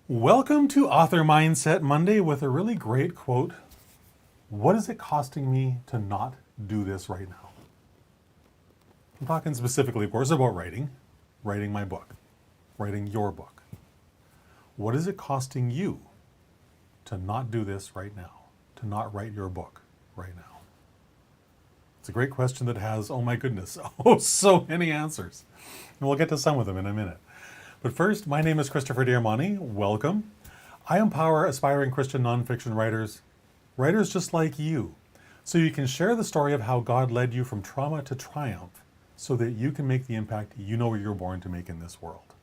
Welcome to Author Mindset Monday with a really great quote. What is it costing me to not do this right now? I'm talking specifically, of course, about writing my book, writing your book. What is it costing you to not do this right now, to not write your book right now? It's a great question that has, oh my goodness, so many answers. And we'll get to some of them in a minute. But first, my name is Christopher Diarmani. Welcome. I empower aspiring Christian nonfiction writers just like you, so you can share the story of how God led you from trauma to triumph so that you can make the impact you know you're born to make in this world.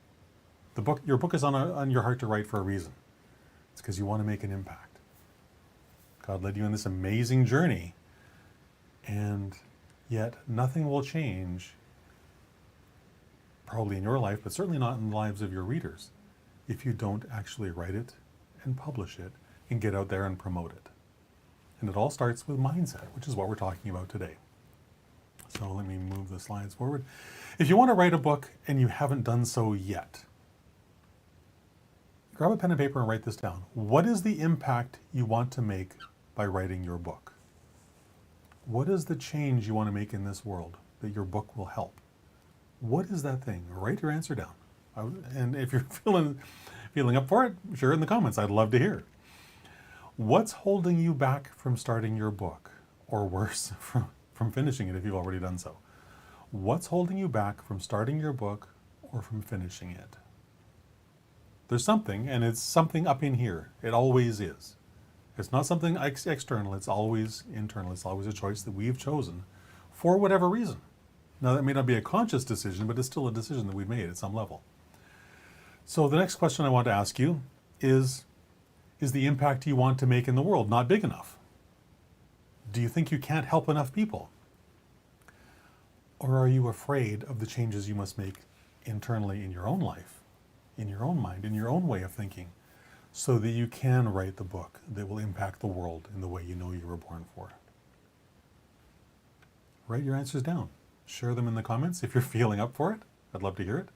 Your book is on your heart to write for a reason. It's because you want to make an impact. God led you on this amazing journey, and yet nothing will change, probably in your life, but certainly not in the lives of your readers, if you don't actually write it and publish it and get out there and promote it. And it all starts with mindset, which is what we're talking about today. So let me move the slides forward. If you want to write a book and you haven't done so yet, grab a pen and paper and write this down. What is the impact you want to make by writing your book? What is the change you want to make in this world that your book will help? What is that thing? Write your answer down. And if you're feeling up for it, share it in the comments. I'd love to hear it. What's holding you back from starting your book? Or worse, from finishing it if you've already done so? What's holding you back from starting your book or from finishing it? There's something, and it's something up in here. It always is. It's not something external, it's always internal. It's always a choice that we've chosen for whatever reason. Now, that may not be a conscious decision, but it's still a decision that we've made at some level. So the next question I want to ask you is the impact you want to make in the world not big enough? Do you think you can't help enough people? Or are you afraid of the changes you must make internally in your own life, in your own mind, in your own way of thinking, so that you can write the book that will impact the world in the way you know you were born for? Write your answers down. Share them in the comments if you're feeling up for it. I'd love to hear it.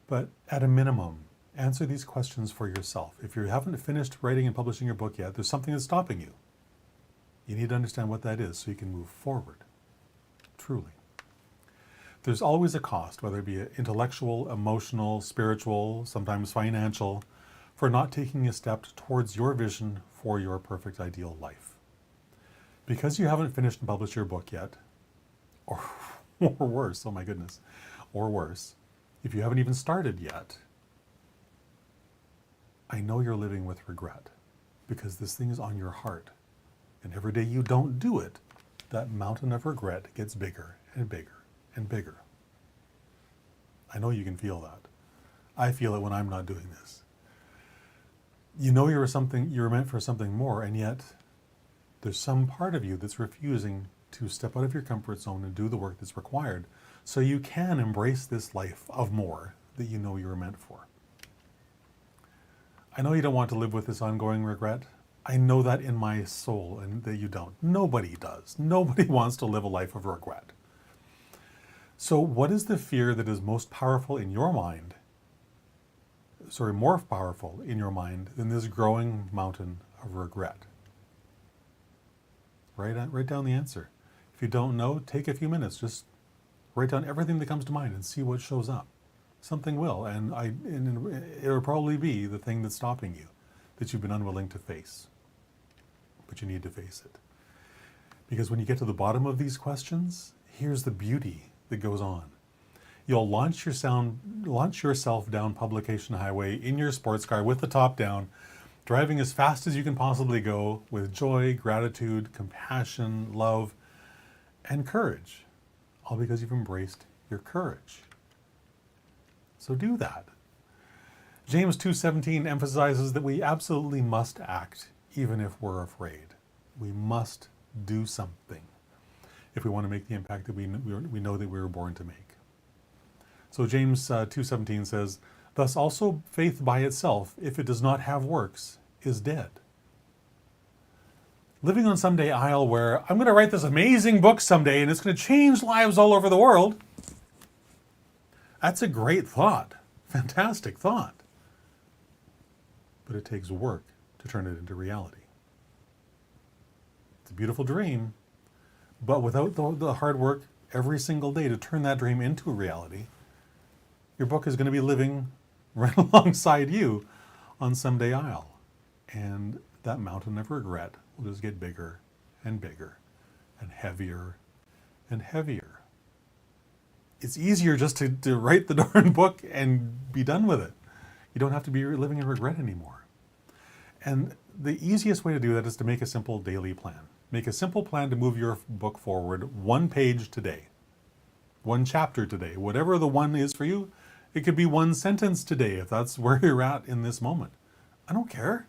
But at a minimum, answer these questions for yourself. If you haven't finished writing and publishing your book yet, there's something that's stopping you. You need to understand what that is so you can move forward, truly. There's always a cost, whether it be intellectual, emotional, spiritual, sometimes financial, for not taking a step towards your vision for your perfect ideal life. Because you haven't finished and published your book yet, or worse, oh my goodness, or worse, if you haven't even started yet, I know you're living with regret because this thing is on your heart. And every day you don't do it, that mountain of regret gets bigger and bigger and bigger. I know you can feel that. I feel it when I'm not doing this. You know you're meant for something more, and yet there's some part of you that's refusing to step out of your comfort zone and do the work that's required so you can embrace this life of more that you know you were meant for. I know you don't want to live with this ongoing regret. I know that in my soul, and that you don't. Nobody does. Nobody wants to live a life of regret. So what is the fear that is most powerful in your mind, more powerful in your mind than this growing mountain of regret? Write down the answer. If you don't know, take a few minutes. Just write down everything that comes to mind and see what shows up. Something will, and it will probably be the thing that's stopping you, that you've been unwilling to face. But you need to face it. Because when you get to the bottom of these questions, here's the beauty that goes on. You'll launch yourself down Publication Highway in your sports car with the top down, driving as fast as you can possibly go with joy, gratitude, compassion, love, and courage, all because you've embraced your courage. So do that. James 2:17 emphasizes that we absolutely must act, even if we're afraid. We must do something if we want to make the impact that we know that we were born to make. So James 2:17 says, "Thus also faith by itself, if it does not have works, is dead." Living on someday isle where I'm going to write this amazing book someday and it's going to change lives all over the world, that's a great thought. Fantastic thought. but it takes work to turn it into reality. It's a beautiful dream, but without the hard work every single day to turn that dream into a reality, your book is going to be living right alongside you on someday aisle. And that mountain of regret will just get bigger and bigger and heavier and heavier. It's easier just to write the darn book and be done with it. You don't have to be living in regret anymore. And the easiest way to do that is to make a simple daily plan. Make a simple plan to move your book forward one page today, one chapter today, whatever the one is for you. It could be one sentence today if that's where you're at in this moment. I don't care.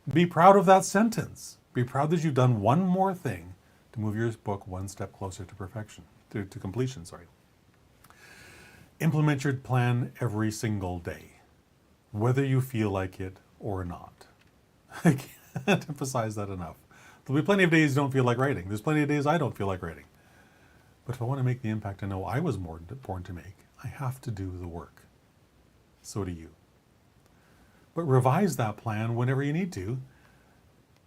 Be proud of that sentence. Be proud that you've done one more thing to move your book one step closer to perfection, to completion, sorry. Implement your plan every single day, whether you feel like it or not. I can't emphasize that enough. There'll be plenty of days you don't feel like writing. There's plenty of days I don't feel like writing. But if I want to make the impact I know I was born to make, I have to do the work. So do you. But revise that plan whenever you need to,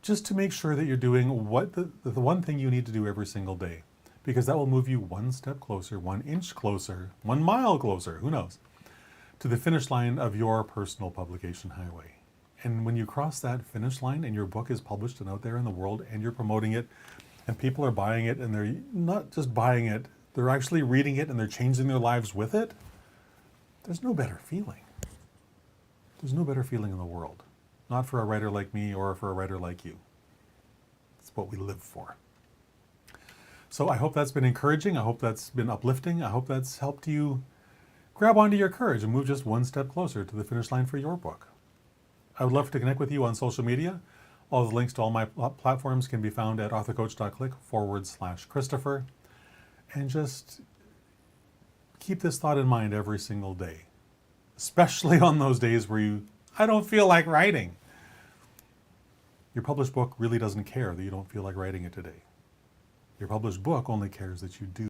just to make sure that you're doing what the one thing you need to do every single day, because that will move you one step closer, 1 inch closer, 1 mile closer, who knows, to the finish line of your personal publication highway. And when you cross that finish line and your book is published and out there in the world and you're promoting it and people are buying it and they're not just buying it, they're actually reading it and they're changing their lives with it, there's no better feeling. There's no better feeling in the world. Not for a writer like me or for a writer like you. It's what we live for. So I hope that's been encouraging. I hope that's been uplifting. I hope that's helped you grab onto your courage and move just one step closer to the finish line for your book. I would love to connect with you on social media. All the links to all my platforms can be found at authorcoach.click/Christopher. And just keep this thought in mind every single day, especially on those days where I don't feel like writing. Your published book really doesn't care that you don't feel like writing it today. Your published book only cares that you do.